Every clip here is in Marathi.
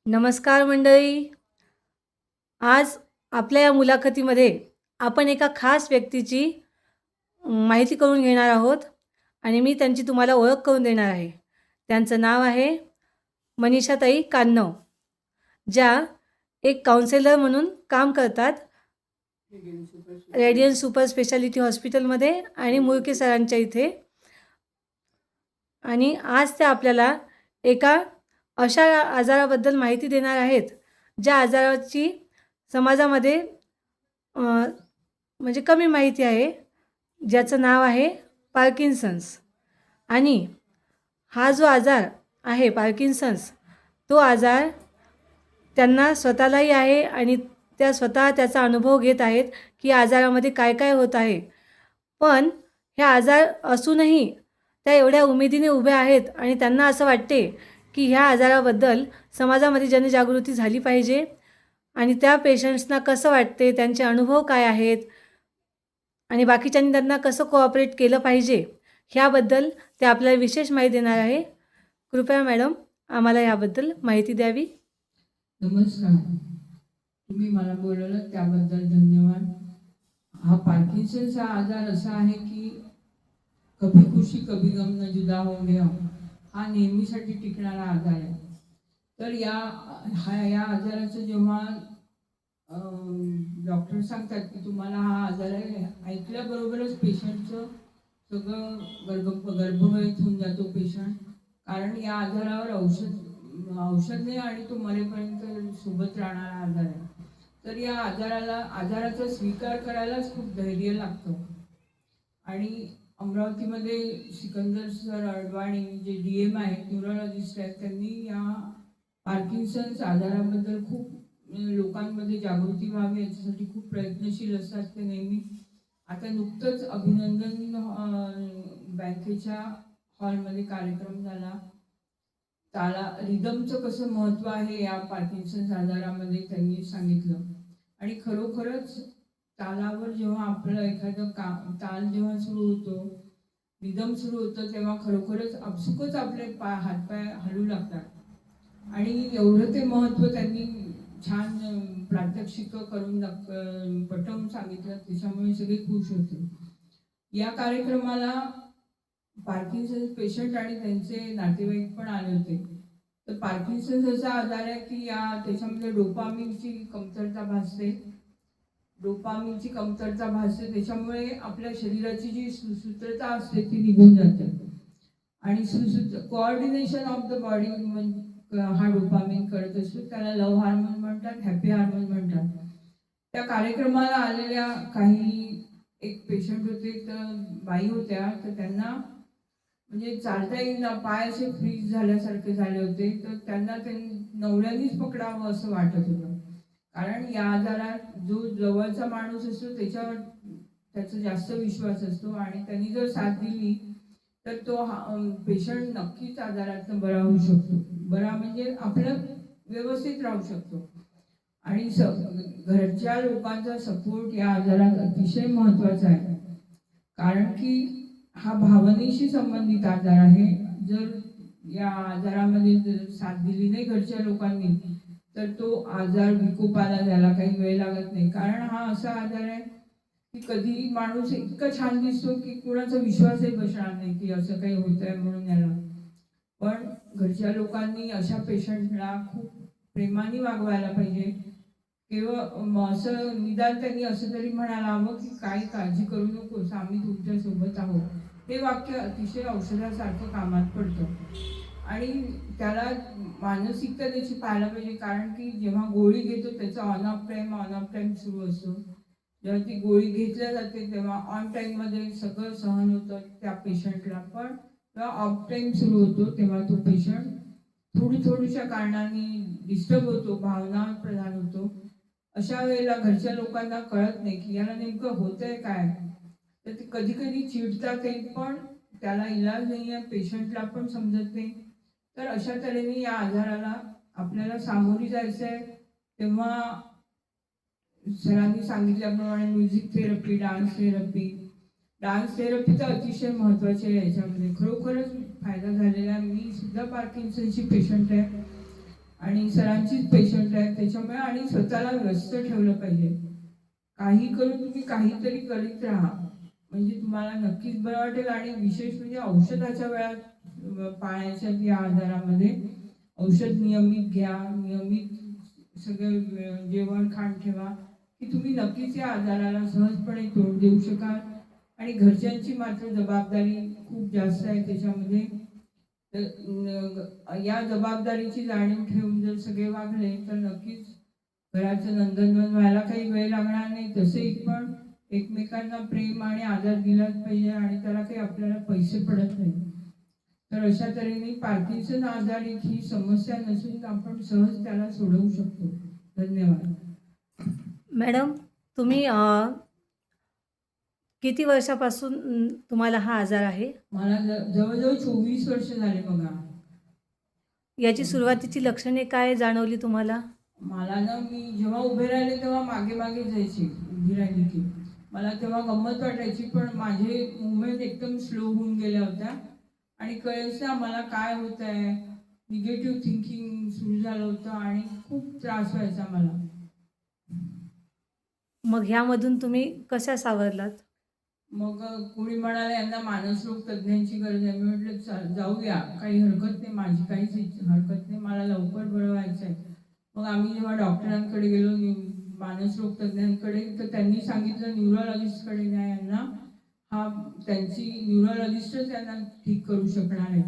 नमस्कार मंडळी. आज आपल्या या मुलाखतीमध्ये आपण एका खास व्यक्तीची माहिती करून घेणार आहोत आणि मी त्यांची तुम्हाला ओळख करून देणार आहे. त्यांचं नाव आहे मनीषाताई कान्नव, ज्या एक काउन्सिलर म्हणून काम करतात रेडियन सुपर स्पेशालिटी हॉस्पिटलमध्ये आणि मुळके सरांच्या इथे. आणि आज त्या आपल्याला एका अशा आजाराबद्दल माहिती देणार आहेत, ज्या आजाराची समाजामध्ये म्हणजे कमी माहिती आहे, ज्याचं नाव आहे पार्किन्सन्स. आणि हा जो आजार आहे पार्किन्सन्स, तो आजार त्यांना स्वतःलाही आहे आणि त्या स्वतः त्याचा अनुभव घेत आहेत की आजारामध्ये काय काय होत आहे. पण ह्या आजार असूनही त्या एवढ्या उमेदीने उभ्या आहेत आणि त्यांना असं वाटते की ह्या आजाराबद्दल समाजामध्ये जनजागृती झाली पाहिजे आणि त्या पेशंट्सना कसं वाटते, त्यांचे अनुभव काय आहेत आणि बाकीच्यांनी त्यांना कसं कोऑपरेट केलं पाहिजे, ह्याबद्दल ते आपल्याला विशेष माहिती देणार आहे. कृपया मॅडम आम्हाला ह्याबद्दल माहिती द्यावी. नमस्कार. तुम्ही मला बोलवलं त्याबद्दल धन्यवाद. हा पार्किन्सनचा आजार असा आहे की कभी खुशी कभी गम न जुदा हो गया, हा नेहमीसाठी टिकणारा आजार आहे. तर या आजाराचं जेव्हा डॉक्टर सांगतात की तुम्हाला हा आजार आहे, ऐकल्याबरोबरच पेशंटचं सगळं गर्भवहित होऊन जातो पेशंट. कारण या आजारावर औषध नाही आणि तो मरेपर्यंत सोबत राहणारा आजार आहे. तर या आजाराचा स्वीकार करायलाच खूप धैर्य लागतं. आणि अमरावतीमध्ये सिकंदर सर अडवाणी जे DM आहेत, न्यूरोलॉजिस्ट आहेत, त्यांनी या पार्किन्सन्स आजाराबद्दल खूप लोकांमध्ये जागृती व्हावी याच्यासाठी खूप प्रयत्नशील असतात ते नेहमी. आता नुकतंच अभिनंदन बँकेच्या हॉलमध्ये कार्यक्रम झाला. रिदमचं कसं महत्त्व आहे या पार्किन्सन्स आजारामध्ये त्यांनी सांगितलं. आणि खरोखरच तालावर जेव्हा आपलं एखादं ताल जेव्हा सुरू होतो, रिदम सुरू होतं, तेव्हा खरोखरच आपसुकच आपले हातपाय हलू लागतात. आणि एवढं ते महत्त्व त्यांनी छान प्रात्यक्षिक करून पटवून सांगितलं, त्याच्यामुळे सगळे खुश होते. या कार्यक्रमाला पार्किन्सन्स पेशंट आणि त्यांचे नातेवाईक पण आले होते. तर पार्किन्सन्स असा आजार आहे की त्याच्यामध्ये डोपामिनची कमतरता भासते. त्याच्यामुळे आपल्या शरीराची जी सुसूत्रता असते ती निघून जाते. आणि कोऑर्डिनेशन ऑफ द बॉडी हा डोपामिन करत असतो. त्याला लव्ह हार्मोन म्हणतात, हॅपी हार्मोन म्हणतात. त्या कार्यक्रमाला आलेल्या एक पेशंट होते, तर बाई होत्या, तर त्यांना म्हणजे चालता येईना, पाय असे फ्रीज झाल्यासारखे झाले होते. तर त्यांना नवऱ्यानेच पकडावं असं वाटत होतं. कारण या आजारात जो जवळचा माणूस असतो त्याच्यावर त्याचा जास्त विश्वास असतो आणि त्यांनी जर साथ दिली तर तो पेशंट नक्कीच आजारातून बरा होऊ शकतो. बरा म्हणजे आपलं व्यवस्थित राहू शकतो. आणि घरच्या लोकांचा सपोर्ट या आजारात अतिशय महत्त्वाचा आहे. कारण की हा भावनेशी संबंधित आजार आहे. जर या आजारामध्ये जर साथ दिली नाही घरच्या लोकांनी तर तो आजार विकोपाला जायला काही वेळ लागत नाही. कारण हा असा आजार आहे की कधी माणूस इतका छान दिसतो की कोणाचा विश्वासही बसणार नाही की असं काही होत आहे म्हणून याला. पण घरच्या लोकांनी अशा पेशंटला खूप प्रेमाने वागवायला पाहिजे. किंवा असं निदान त्यांनी असं तरी म्हणायला हवं की काही काळजी करू नकोस, आम्ही तुमच्या सोबत आहोत. हे वाक्य अतिशय औषधासारखं कामात पडतं. आणि त्याला मानसिकता त्याची पाहायला पाहिजे. कारण की जेव्हा गोळी घेतो त्याचा ऑन ऑफ टाईम सुरू असतो. जेव्हा ती गोळी घेतल्या जाते तेव्हा ऑन टाईममध्ये सगळं सहन होतं त्या पेशंटला. पण जेव्हा ऑफ टाईम सुरू होतो तेव्हा तो पेशंट थोड्याशा कारणाने डिस्टर्ब होतो, भावना प्रधान होतो. अशा वेळेला घरच्या लोकांना कळत नाही की याला नेमकं होतंय काय. तर ते कधी कधी चिडतात, पण त्याला इलाज नाही आहे, पेशंटला पण समजत नाही. तर अशा तऱ्हेने या आजाराला आपल्याला सामोरी जायचं आहे. तेव्हा सरांनी सांगितल्याप्रमाणे म्युझिक थेरपी, डान्स थेरपी तर अतिशय महत्त्वाची आहे. याच्यामध्ये खरोखरच फायदा झालेला आहे. मी सुद्धा पार्किन्सनची पेशंट आहे आणि सरांचीच पेशंट आहे त्याच्यामुळे, आणि स्वतःला व्यस्त ठेवलं पाहिजे. काही करून तुम्ही काहीतरी करीत राहा, म्हणजे तुम्हाला नक्कीच बरं वाटेल. आणि विशेष म्हणजे औषधाच्या वेळात पाळायच्या या आजारामध्ये. औषध नियमित घ्या, नियमित सगळं जेवण खाण ठेवा, की तुम्ही नक्कीच या आजाराला सहजपणे तोंड देऊ शकाल. आणि घरच्यांची मात्र जबाबदारी खूप जास्त आहे त्याच्यामध्ये. तर या जबाबदारीची जाणीव ठेवून जर सगळे वागले तर नक्कीच घराचं नंदनवन व्हायला काही वेळ लागणार नाही. तसेही पण एकमेकांना प्रेम आणि आदर दिलाच पाहिजे, आणि त्याला काही आपल्याला पैसे पडत नाही. तर अशा तऱ्हेने पार्किन्सन आजार ही समस्या नसून आपण सहज त्याला सोडवू शकतो. धन्यवाद. मॅडम, तुम्ही किती वर्षापासून तुम्हाला हा आजार आहे? मला जवळजवळ 24 वर्ष झाले बघा. याची सुरुवातीची लक्षणे काय जाणवली तुम्हाला? मला ना, मी जेव्हा उभे राहिले तेव्हा मागे मागे जायची, उभी राहिली की मला तेव्हा गंमत वाटायची, पण माझे मुवमेंट एकदम स्लो होऊन गेल्या होत्या. आणि कळेच मला काय होत आहे. निगेटिव्ह थिंकिंग सुरू झालं होतं आणि खूप त्रास व्हायचा मला. मग ह्यामधून तुम्ही कशा सावरलात? मग कोणी म्हणाले यांना मानसरोग तज्ज्ञांची गरज आहे. मी म्हटलं जाऊया, काही हरकत नाही, माझी काहीच हरकत नाही, मला लवकर बरं व्हायचं आहे. मग आम्ही जेव्हा डॉक्टरांकडे गेलो, मानसरोग तज्ज्ञांकडे, तर त्यांनी सांगितलं न्यूरोलॉजिस्टकडे न्या यांना, हा त्यांची न्यूरोलॉजिस्टच यांना ठीक करू शकणार आहे.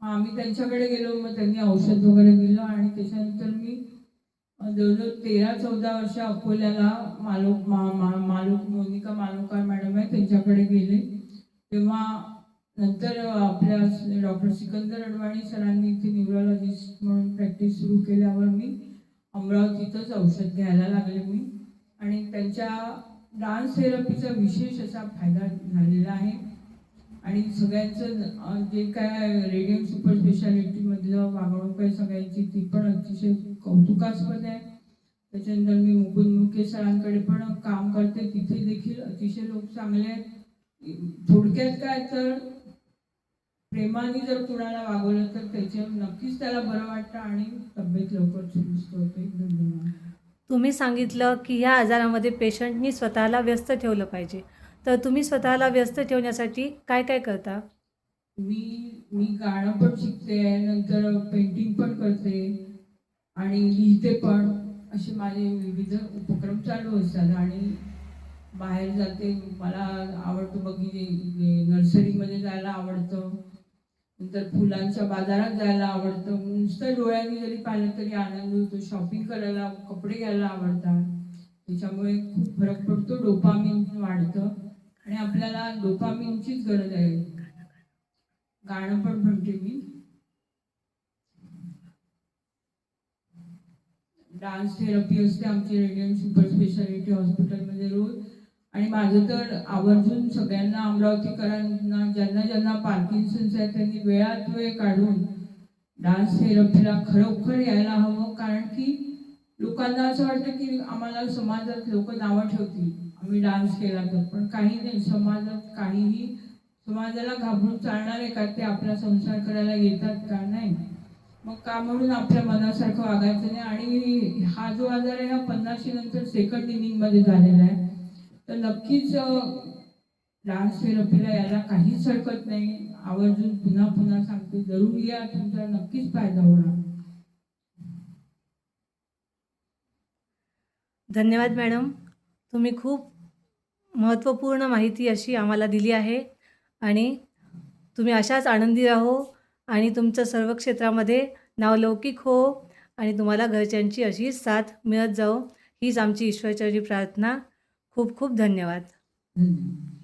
मग आम्ही त्यांच्याकडे गेलो, मग त्यांनी औषध वगैरे दिलं. आणि त्याच्यानंतर मी जवळजवळ 13-14 वर्ष अकोल्याला मोनिका मालुकार मॅडम आहे त्यांच्याकडे गेले. तेव्हा नंतर आपल्या डॉक्टर सिकंदर अडवाणी सरांनी इथे न्यूरोलॉजिस्ट म्हणून प्रॅक्टिस सुरू केल्यावर मी अमरावतीतच औषध घ्यायला लागले मी. आणि त्यांच्या डान्स थेरपीचा विशेष असा फायदा झालेला आहे. आणि सगळ्यांचं जे काय रेडियम सुपर स्पेशालिटीमधलं वागणूक आहे सगळ्यांची, ती पण अतिशय कौतुकास्पद आहे. त्याच्यानंतर मी मुकुंद मुके सरांकडे पण काम करते, तिथे देखील अतिशय लोक चांगले आहेत. थोडक्यात काय तर प्रेमाने जर कुणाला वागवलं तर त्याच्या नक्कीच त्याला बरं वाटतं आणि तब्येत लवकर सुरुस्त होते. धन्यवाद. तुम्ही सांगितलं की ह्या आजारामध्ये पेशंटनी स्वतःला व्यस्त ठेवलं पाहिजे. तर तुम्ही स्वतःला व्यस्त ठेवण्यासाठी काय काय करता? मी गाणं पण शिकते, नंतर पेंटिंग पण करते आणि लिहिते पण. असे माझे विविध उपक्रम चालू असतात. आणि बाहेर जाते, मला आवडतं नर्सरीमध्ये जायला आवडतं. नंतर फुलांच्या बाजारात जायला आवडतं. नुसतं डोळ्यांनी जरी पाहिलं तरी आनंद होतो. शॉपिंग करायला, कपडे घ्यायला आवडतात. त्याच्यामुळे खूप फरक पडतो, डोपामिन वाढतं आणि आपल्याला डोपामिनचीच गरज आहे. गाणं पण म्हणते मी. डान्स थेरपी असते आमची रेडियम सुपर स्पेशालिटी हॉस्पिटलमध्ये रोज. आणि माझं तर आवर्जून सगळ्यांना, अमरावतीकरांना, ज्यांना ज्यांना पार्किन्सन्स आहे त्यांनी वेळात वेळ काढून डान्स थेरपीला खरोखर यायला हवं. कारण की लोकांना असं वाटतं की आम्हाला समाजात लोक नावं ठेवतील आम्ही डान्स केला तर, पण काही नाही. समाजात काहीही, समाजाला घाबरून चालणार आहे का? ते आपला संसार करायला येतात का? नाही. मग का म्हणून आपल्या मनासारखं वागायचं नाही. आणि हा जो आजार आहे हा 50 नंतर सेकंड इनिंगमध्ये झालेला आहे. तर नक्कीच डान्स थेरपीला यायला काहीच हरकत नाही. आवर्जून पुन्हा पुन्हा सांगते, जरूर या, तुमचा नक्कीच फायदा होणार. धन्यवाद मॅडम. तुम्ही खूप महत्त्वपूर्ण माहिती अशी आम्हाला दिली आहे. आणि तुम्ही अशाच आनंदी राहो आणि तुमचं सर्व क्षेत्रामध्ये नावलौकिक हो आणि तुम्हाला घरच्यांची अशीच साथ मिळत जाओ, हीच आमची ईश्वरचरणी प्रार्थना. खूप खूप धन्यवाद. धन्यवाद.